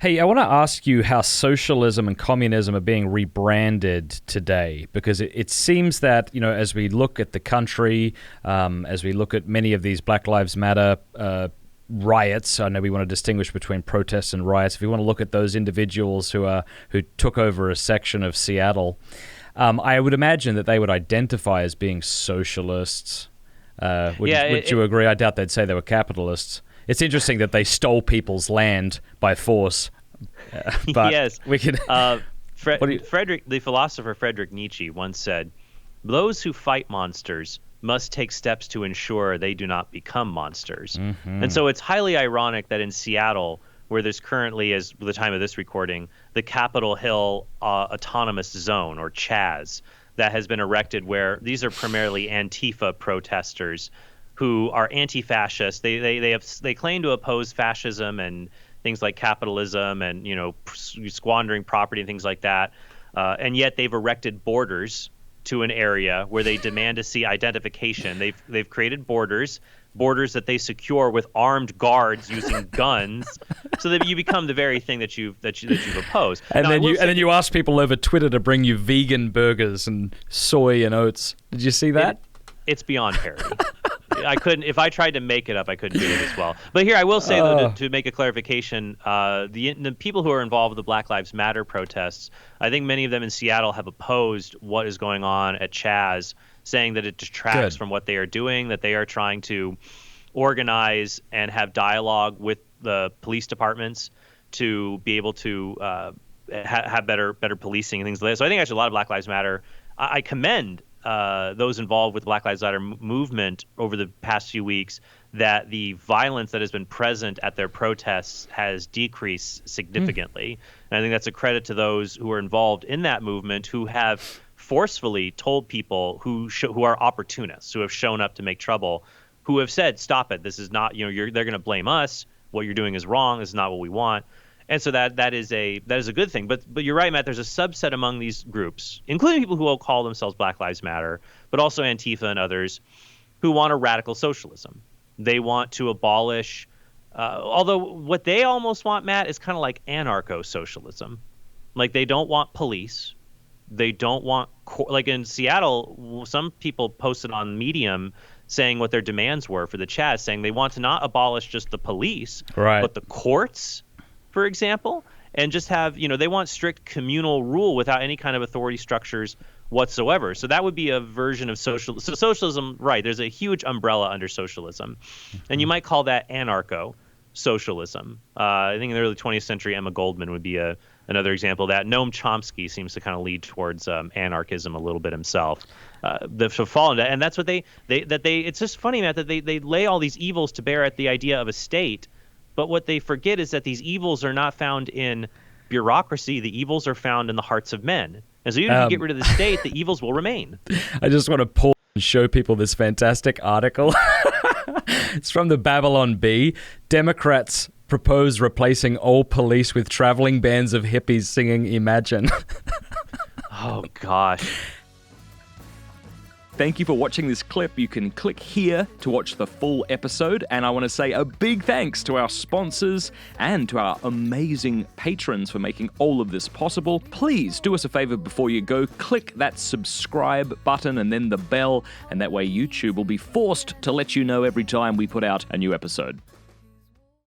Hey, I want to ask you how socialism and communism are being rebranded today, because it seems that, as we look at the country, as we look at many of these Black Lives Matter riots, I know we want to distinguish between protests and riots. If we want to look at those individuals who took over a section of Seattle, I would imagine that they would identify as being socialists. Would you agree? I doubt they'd say they were capitalists. It's interesting that they stole people's land by force. But yes. We can. The philosopher Friedrich Nietzsche once said, "Those who fight monsters must take steps to ensure they do not become monsters." Mm-hmm. And so it's highly ironic that in Seattle, where there's currently, as the time of this recording, the Capitol Hill Autonomous Zone, or CHAZ, that has been erected, where these are primarily Antifa protesters who are anti-fascist. They claim to oppose fascism and things like capitalism and squandering property and things like that, and yet they've erected borders to an area where they demand to see identification. They've created borders that they secure with armed guards using guns, so that you become the very thing that you've opposed. And then you ask people over Twitter to bring you vegan burgers and soy and oats. Did you see that? It's beyond parody. I couldn't. If I tried to make it up, I couldn't do it as well. But here, I will say, though, to make a clarification, the people who are involved with the Black Lives Matter protests, I think many of them in Seattle have opposed what is going on at CHAZ, saying that it detracts from what they are doing, that they are trying to organize and have dialogue with the police departments to be able to have better policing and things like that. So I think actually a lot of Black Lives Matter. I commend those involved with the Black Lives Matter movement over the past few weeks, that the violence that has been present at their protests has decreased significantly. And I think that's a credit to those who are involved in that movement, who have forcefully told people who are opportunists, who have shown up to make trouble, who have said, "Stop it! This is not. They're going to blame us. What you're doing is wrong. This is not what we want." And so that is a good thing. But you're right, Matt. There's a subset among these groups, including people who will call themselves Black Lives Matter, but also Antifa and others, who want a radical socialism. They want to abolish, although what they almost want, Matt, is kind of like anarcho-socialism. Like, they don't want police. They don't want, like in Seattle, some people posted on Medium saying what their demands were for the CHAZ, saying they want to not abolish just the police, but the courts, for example, and just have, they want strict communal rule without any kind of authority structures whatsoever. So that would be a version of socialism. So socialism, right, there's a huge umbrella under socialism, and you might call that anarcho-socialism. I think in the early 20th century, Emma Goldman would be another example of that. Noam Chomsky seems to kind of lead towards anarchism a little bit himself. To fall into, and that's what they it's just funny, Matt, that they lay all these evils to bear at the idea of a state. But what they forget is that these evils are not found in bureaucracy. The evils are found in the hearts of men. And so even if you get rid of the state, the evils will remain. I just want to pause and show people this fantastic article. It's from the Babylon Bee. Democrats propose replacing all police with traveling bands of hippies singing Imagine. Oh, gosh. Thank you for watching this clip. You can click here to watch the full episode. And I want to say a big thanks to our sponsors and to our amazing patrons for making all of this possible. Please do us a favor before you go. Click that subscribe button and then the bell. And that way YouTube will be forced to let you know every time we put out a new episode.